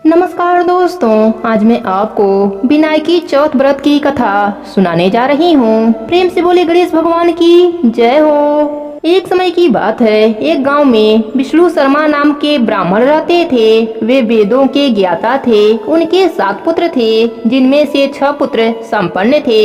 नमस्कार दोस्तों, आज मैं आपको विनायकी चौथ व्रत की कथा सुनाने जा रही हूँ। प्रेम से बोले गणेश भगवान की जय हो। एक समय की बात है, एक गांव में विष्णु शर्मा नाम के ब्राह्मण रहते थे। वे वेदों के ज्ञाता थे। उनके 7 पुत्र थे, जिनमें से 6 पुत्र संपन्न थे,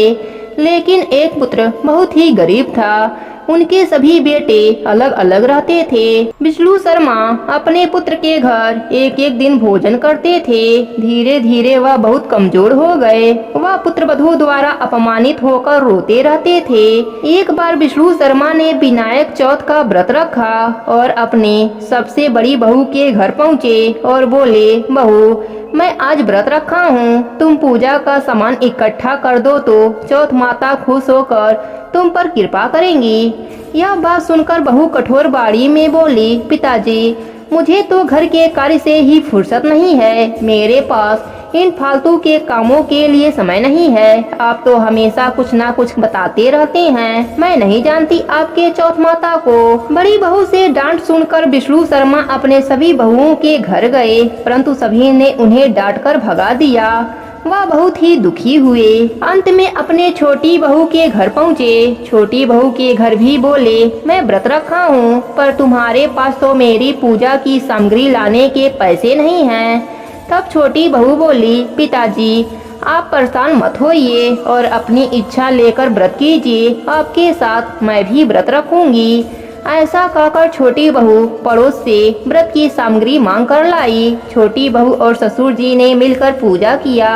लेकिन एक पुत्र बहुत ही गरीब था। उनके सभी बेटे अलग अलग रहते थे। विष्णु शर्मा अपने पुत्र के घर एक एक दिन भोजन करते थे। धीरे धीरे वह बहुत कमजोर हो गए। वह पुत्र वधू द्वारा अपमानित होकर रोते रहते थे। एक बार विष्णु शर्मा ने विनायक चौथ का व्रत रखा और अपने सबसे बड़ी बहू के घर पहुँचे और बोले, बहू, मैं आज व्रत रखा हूँ, तुम पूजा का सामान इकट्ठा कर दो तो चौथ माता खुश होकर तुम पर कृपा करेंगी। यह बात सुनकर बहू कठोर बाड़ी में बोली, पिताजी, मुझे तो घर के कार्य से ही फुर्सत नहीं है। मेरे पास इन फालतू के कामों के लिए समय नहीं है। आप तो हमेशा कुछ ना कुछ बताते रहते हैं। मैं नहीं जानती आपके चौथ माता को। बड़ी बहू से डांट सुनकर विष्णु शर्मा अपने सभी बहुओं के घर गए, परंतु सभी ने उन्हें डांट कर भगा दिया। वह बहुत ही दुखी हुए। अंत में अपने छोटी बहू के घर पहुँचे। छोटी बहू के घर भी बोले, मैं व्रत रखा हूँ, पर तुम्हारे पास तो मेरी पूजा की सामग्री लाने के पैसे नहीं हैं। तब छोटी बहू बोली, पिताजी, आप परेशान मत होइए और अपनी इच्छा लेकर व्रत कीजिए। आपके साथ मैं भी व्रत रखूंगी। ऐसा कहकर छोटी बहू पड़ोस से व्रत की सामग्री मांग कर लाई। छोटी बहू और ससुर जी ने मिलकर पूजा किया।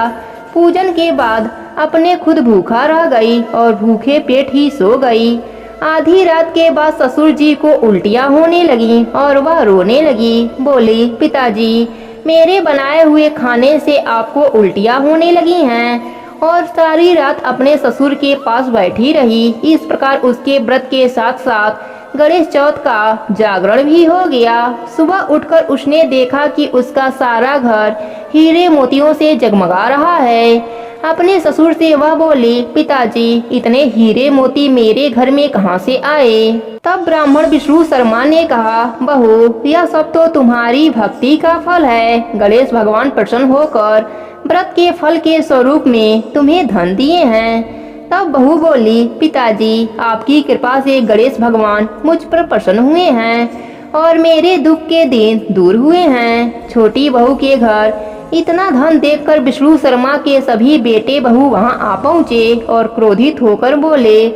पूजन के बाद अपने खुद भूखा रह गई और भूखे पेट ही सो गई। आधी रात के बाद ससुर जी को उल्टियाँ होने लगी और वह रोने लगी। बोली, पिताजी, मेरे बनाए हुए खाने से आपको उल्टियाँ होने लगी हैं। और सारी रात अपने ससुर के पास बैठी रही। इस प्रकार उसके व्रत के साथ साथ गणेश चौथ का जागरण भी हो गया। सुबह उठकर उसने देखा कि उसका सारा घर हीरे मोतियों से जगमगा रहा है। अपने ससुर से वह बोली, पिताजी, इतने हीरे मोती मेरे घर में कहाँ से आए? तब ब्राह्मण विष्णु शर्मा ने कहा, बहू, यह सब तो तुम्हारी भक्ति का फल है। गणेश भगवान प्रसन्न होकर व्रत के फल के स्वरूप में तुम्हें धन दिए हैं। तब बहू बोली, पिताजी, आपकी कृपा से गणेश भगवान मुझ पर प्रसन्न हुए हैं और मेरे दुख के दिन दूर हुए हैं। छोटी बहू के घर इतना धन देखकर विष्णु शर्मा के सभी बेटे बहू वहां आ पहुँचे और क्रोधित होकर बोले,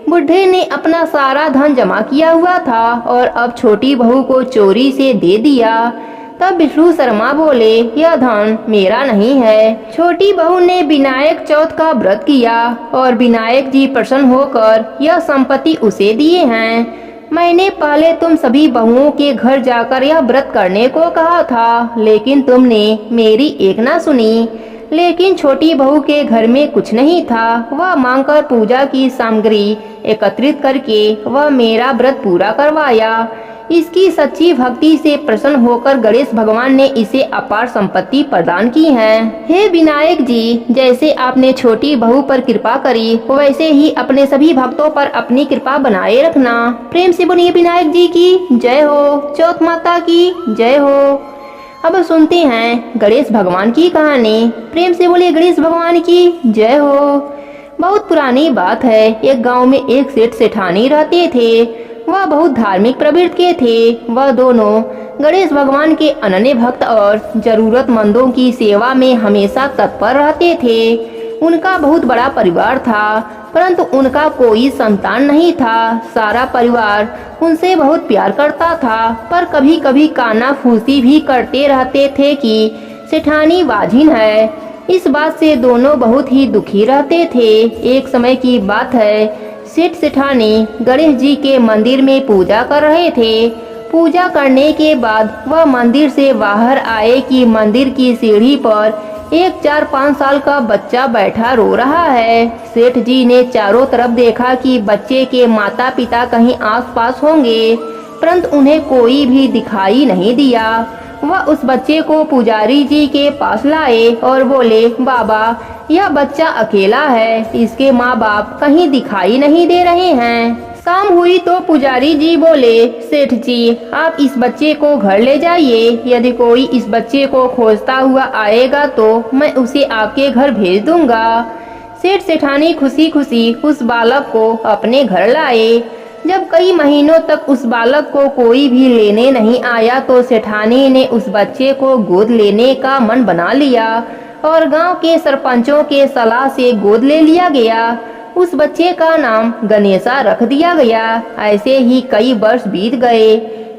बुढ़े ने अपना सारा धन जमा किया हुआ था और अब छोटी बहू को चोरी से दे दिया। तब विष्णु शर्मा बोले, यह धन मेरा नहीं है। छोटी बहू ने विनायक चौथ का व्रत किया और विनायक जी प्रसन्न होकर यह संपत्ति उसे दिए हैं। मैंने पहले तुम सभी बहुओं के घर जाकर यह व्रत करने को कहा था, लेकिन तुमने मेरी एक ना सुनी। लेकिन छोटी बहू के घर में कुछ नहीं था। वह मांगकर पूजा की सामग्री एकत्रित करके वह मेरा व्रत पूरा करवाया। इसकी सच्ची भक्ति से प्रसन्न होकर गणेश भगवान ने इसे अपार संपत्ति प्रदान की है। हे विनायक जी, जैसे आपने छोटी बहू पर कृपा करी, वैसे ही अपने सभी भक्तों पर अपनी कृपा बनाए रखना। प्रेम से बोलिए विनायक जी की जय हो, चौथ माता की जय हो। अब सुनते हैं गणेश भगवान की कहानी। प्रेम से बोलिए गणेश भगवान की जय हो। बहुत पुरानी बात है। एक गाँव में एक सेठ सेठानी रहते थे। वह बहुत धार्मिक प्रवृत्ति के थे। वह दोनों गणेश भगवान के अनन्य भक्त और जरूरतमंदों की सेवा में हमेशा तत्पर रहते थे। उनका बहुत बड़ा परिवार था, परंतु उनका कोई संतान नहीं था। सारा परिवार उनसे बहुत प्यार करता था, पर कभी कभी कानाफूसी भी करते रहते थे कि सेठानी बाझिन है। इस बात से दोनों बहुत ही दुखी रहते थे। एक समय की बात है, सेठ सेठानी गणेश जी के मंदिर में पूजा कर रहे थे। पूजा करने के बाद वह मंदिर से बाहर आए कि मंदिर की सीढ़ी पर एक 4-5 साल का बच्चा बैठा रो रहा है। सेठ जी ने चारों तरफ देखा कि बच्चे के माता पिता कहीं आसपास होंगे, परंतु उन्हें कोई भी दिखाई नहीं दिया। वह उस बच्चे को पुजारी जी के पास लाए और बोले, बाबा, यह बच्चा अकेला है, इसके माँ बाप कहीं दिखाई नहीं दे रहे हैं। शाम हुई तो पुजारी जी बोले, सेठ जी आप इस बच्चे को घर ले जाइए, यदि कोई इस बच्चे को खोजता हुआ आएगा तो मैं उसे आपके घर भेज दूंगा। सेठ सेठानी खुशी खुशी उस बालक को अपने घर लाए। जब कई महीनों तक उस बालक को कोई भी लेने नहीं आया तो सेठानी ने उस बच्चे को गोद लेने का मन बना लिया और गांव के सरपंचों के सलाह से गोद ले लिया गया। उस बच्चे का नाम गणेशा रख दिया गया। ऐसे ही कई वर्ष बीत गए।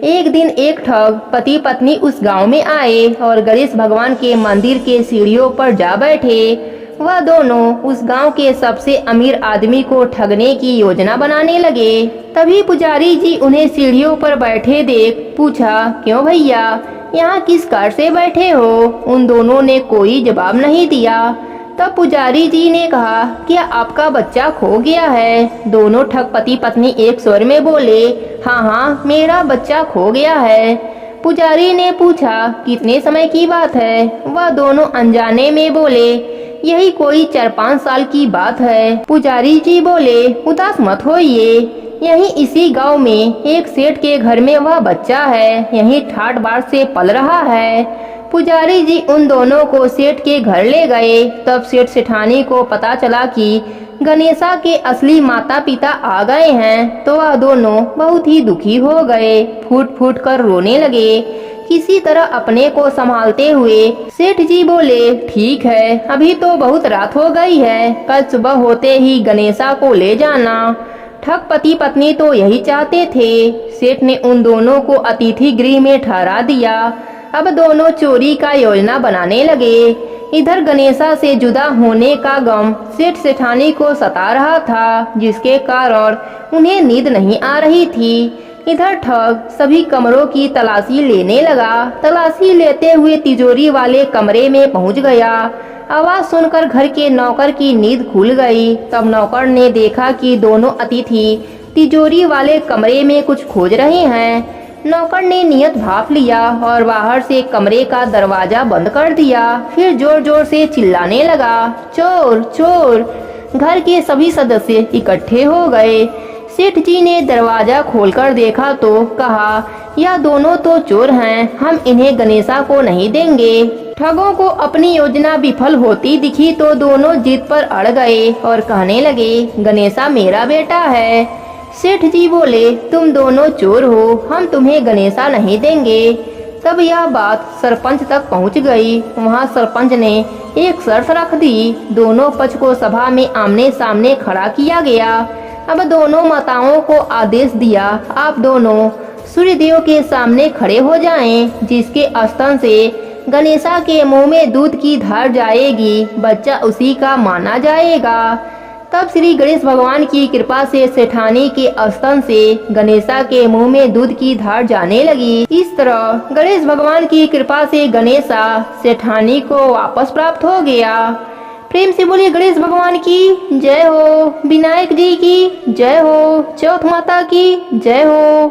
एक दिन एक ठग पति पत्नी उस गांव में आए और गणेश भगवान के मंदिर के सीढ़ियों पर जा बैठे। वह दोनों उस गांव के सबसे अमीर आदमी को ठगने की योजना बनाने लगे। तभी पुजारी जी उन्हें सीढ़ियों पर बैठे देख पूछा, क्यों भैया यहाँ किस कार से बैठे हो? उन दोनों ने कोई जवाब नहीं दिया। तब पुजारी जी ने कहा, क्या आपका बच्चा खो गया है? दोनों ठग पति पत्नी एक स्वर में बोले, हाँ हाँ मेरा बच्चा खो गया है। पुजारी ने पूछा, कितने समय की बात है? वह दोनों अनजाने में बोले, यही कोई 4-5 साल की बात है। पुजारी जी बोले, उदास मत होइए, यहीं इसी गांव में एक सेठ के घर में वह बच्चा है, यहीं ठाट बाट से पल रहा है। पुजारी जी उन दोनों को सेठ के घर ले गए। तब सेठ सेठानी को पता चला कि गणेशा के असली माता पिता आ गए हैं तो वह दोनों बहुत ही दुखी हो गए, फूट फूट कर रोने लगे। किसी तरह अपने को संभालते हुए सेठ जी बोले, ठीक है अभी तो बहुत रात हो गई है, कल सुबह होते ही गणेशा को ले जाना। ठग पति पत्नी तो यही चाहते थे। सेठ ने उन दोनों को अतिथि गृह में ठहरा दिया। अब दोनों चोरी का योजना बनाने लगे। इधर गणेशा से जुदा होने का गम सेठ सेठानी को सता रहा था, जिसके कारण उन्हें नींद नहीं आ रही थी। इधर ठग सभी कमरों की तलाशी लेने लगा। तलाशी लेते हुए तिजोरी वाले कमरे में पहुंच गया। आवाज सुनकर घर के नौकर की नींद खुल गई। तब नौकर ने देखा कि दोनों अतिथि तिजोरी वाले कमरे में कुछ खोज रहे हैं। नौकर ने नियत भाप लिया और बाहर से कमरे का दरवाजा बंद कर दिया। फिर जोर जोर से चिल्लाने लगा, चोर चोर। घर के सभी सदस्य इकट्ठे हो गए। सेठ जी ने दरवाजा खोलकर देखा तो कहा, यह दोनों तो चोर हैं, हम इन्हें गणेशा को नहीं देंगे। ठगों को अपनी योजना विफल होती दिखी तो दोनों जिद पर अड़ गए और कहने लगे, गणेशा मेरा बेटा है। सेठ जी बोले, तुम दोनों चोर हो, हम तुम्हें गणेशा नहीं देंगे। तब यह बात सरपंच तक पहुंच गई। वहां सरपंच ने एक शर्त रख दी। दोनों पक्ष को सभा में आमने सामने खड़ा किया गया। अब दोनों माताओं को आदेश दिया, आप दोनों सूर्यदेव के सामने खड़े हो जाएं, जिसके स्तन से गणेशा के मुंह में दूध की धार जाएगी, बच्चा उसी का माना जाएगा। तब श्री गणेश भगवान की कृपा से सेठानी के स्तन से गणेशा के मुंह में दूध की धार जाने लगी। इस तरह गणेश भगवान की कृपा से गणेशा सेठानी को वापस प्राप्त हो गया। प्रेम से बोलिए गणेश भगवान की जय हो, विनायक जी की जय हो, चौथ माता की जय हो।